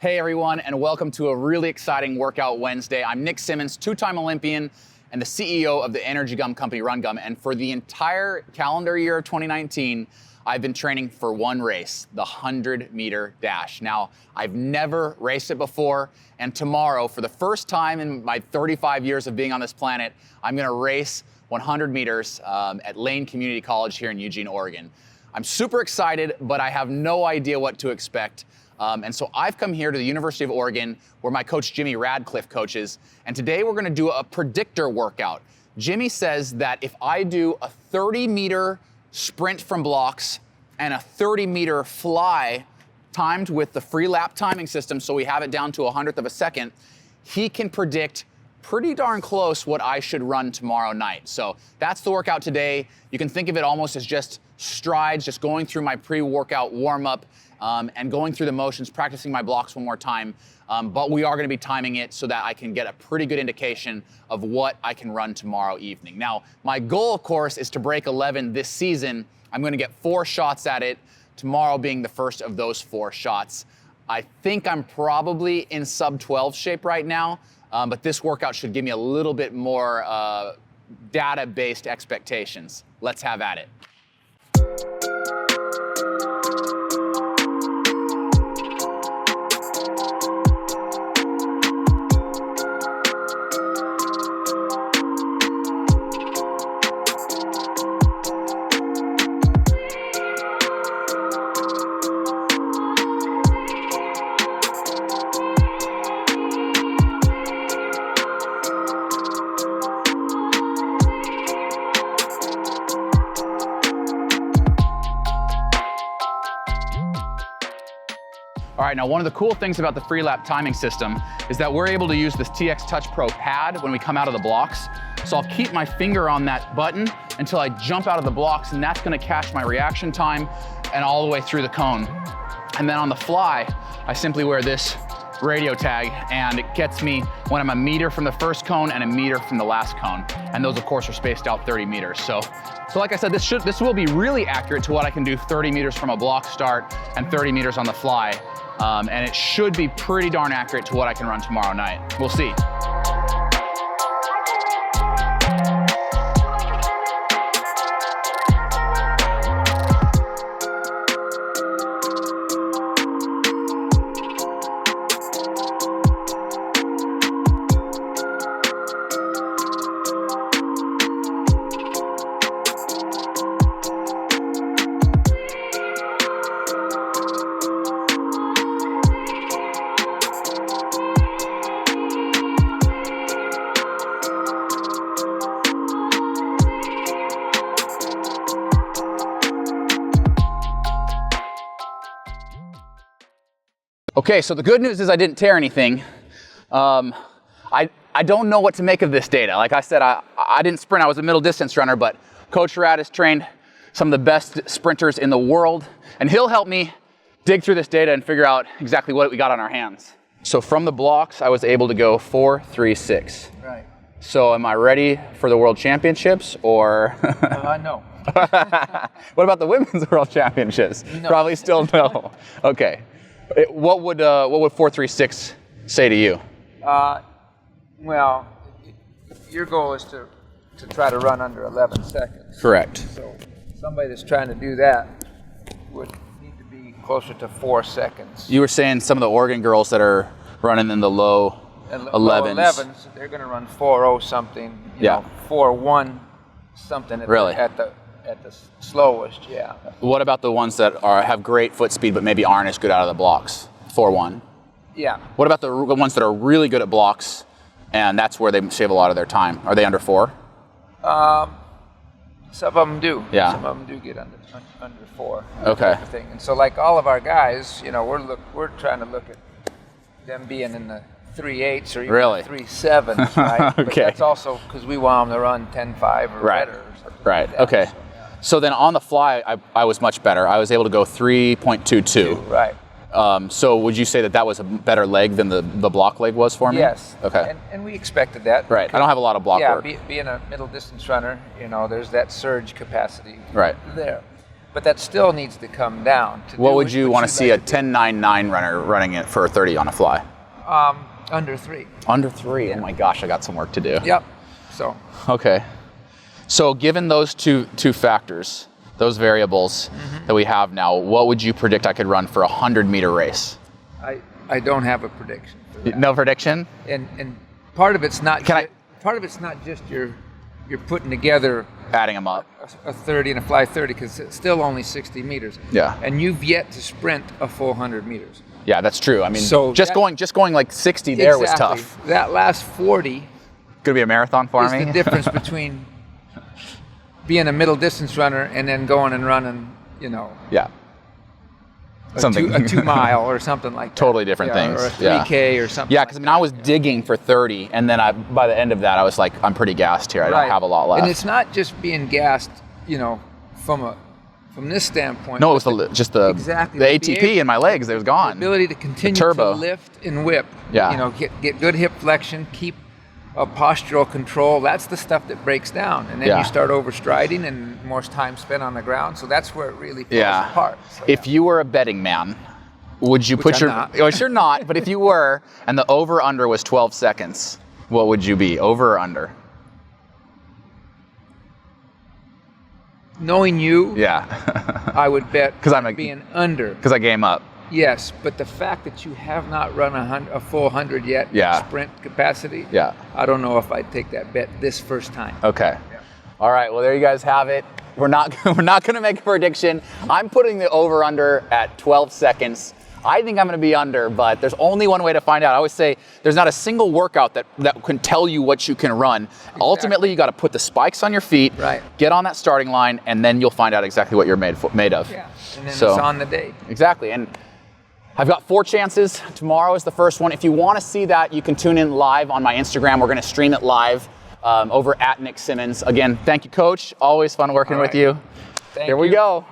Hey everyone, and welcome to a really exciting Workout Wednesday. I'm Nick Symmonds, two-time Olympian and the CEO of the energy gum company Run Gum. And for the entire calendar year of 2019, I've been training for one race, the 100-meter dash. Now, I've never raced it before, and tomorrow, for the first time in my 35 years of being on this planet, I'm gonna race 100 meters at Lane Community College here in Eugene, Oregon. I'm super excited, but I have no idea what to expect. And so I've come here to the University of Oregon where my coach Jimmy Radcliffe coaches, and today we're gonna do a predictor workout. Jimmy says that if I do a 30-meter sprint from blocks and a 30-meter fly timed with the free lap timing system, so we have it down to 100th of a second, he can predict pretty darn close what I should run tomorrow night. So that's the workout today. You can think of it almost as just strides, just going through my pre-workout warm-up and going through the motions, practicing my blocks one more time. But we are gonna be timing it so that I can get a pretty good indication of what I can run tomorrow evening. Now, my goal, of course, is to break 11 this season. I'm gonna get 4 shots at it, tomorrow being the first of those 4 shots. I think I'm probably in sub-12 shape right now, but this workout should give me a little bit more data-based expectations. Let's have at it. All right, now one of the cool things about the free lap timing system is that we're able to use this TX Touch Pro pad when we come out of the blocks. So I'll keep my finger on that button until I jump out of the blocks, and that's gonna catch my reaction time and all the way through the cone. And then on the fly, I simply wear this radio tag, and it gets me when I'm a meter from the first cone and a meter from the last cone. And those, of course, are spaced out 30 meters. So like I said, this will be really accurate to what I can do 30 meters from a block start and 30 meters on the fly. And it should be pretty darn accurate to what I can run tomorrow night. We'll see. Okay, so the good news is I didn't tear anything. I don't know what to make of this data. Like I said, I didn't sprint, I was a middle distance runner, but Coach Rad has trained some of the best sprinters in the world, and he'll help me dig through this data and figure out exactly what we got on our hands. So from the blocks, I was able to go 4.36. Right. So am I ready for the World Championships, or? No. What about the Women's World Championships? No. Probably still no. Okay. What would 4.36 say to you? Well, your goal is to try to run under 11 seconds. Correct. So somebody that's trying to do that would need to be closer to 4 seconds. You were saying some of the Oregon girls that are running in the low 11s. They're going to run 4.0 something. You know, 4.1 something at really? at the slowest, yeah. What about the ones that have great foot speed but maybe aren't as good out of the blocks? 4.1. Yeah. What about the ones that are really good at blocks and that's where they save a lot of their time? Are they under 4? Some of them do. Yeah. Some of them do get under 4. Okay. Type of thing. And so like all of our guys, you know, we're trying to look at them being in the 3.8s or even really? 3.7s, right? Okay. But that's also because we want them to run 10.5 or better or something right. like that. Okay. So then on the fly, I was much better. I was able to go 3.22. Right. So would you say that was a better leg than the block leg was for me? Yes. Okay. And we expected that. Right. I don't have a lot of block work. Yeah, being a middle distance runner, you know, there's that surge capacity right there. but that still needs to come down. What would you want to see a 10.99 runner running it for a 30 on a fly? Under 3. Under 3. Oh my gosh, I got some work to do. Yep. So. Okay. So given those two factors, those variables that we have now, what would you predict I could run for a 100-meter race? I don't have a prediction for that. No prediction? And part of it's not. Part of it's not just you're putting together. Adding them up. A 30 and a fly 30 because it's still only 60 meters. Yeah. And you've yet to sprint a full 100 meters. Yeah, that's true. I mean, so just going like 60 there was tough. That last 40. Gonna be a marathon for me. Is the difference between being a middle distance runner and then going and running, Yeah. a 2-mile or something like that. Totally different things. Or a 3K or something. Yeah, because I was digging for 30, and then by the end of that, I was like, I'm pretty gassed here. I don't have a lot left. And it's not just being gassed, from this standpoint. No, it was just the ATP in my legs. It was gone. The ability to continue to lift and whip. Yeah. Get good hip flexion, keep a postural control. That's the stuff that breaks down, and then you start overstriding and more time spent on the ground. So that's where it really falls apart. So, if you were a betting man, would you put not. Which you're not, but if you were, and the over/under was 12 seconds, what would you be, over or under? Knowing you, I would bet being under. Because I game up. Yes, but the fact that you have not run a full 100 yet, sprint capacity, I don't know if I'd take that bet this first time. Okay. Yeah. All right. Well, there you guys have it. We're not going to make a prediction. I'm putting the over/under at 12 seconds. I think I'm going to be under, but there's only one way to find out. I always say there's not a single workout that can tell you what you can run. Exactly. Ultimately, you got to put the spikes on your feet, get on that starting line, and then you'll find out exactly what you're made of. Yeah. And then it's on the day. Exactly. And I've got 4 chances. Tomorrow is the first one. If you want to see that, you can tune in live on my Instagram. We're going to stream it live over at Nick Symmonds. Again, thank you, Coach. Always fun working with you. Here we go.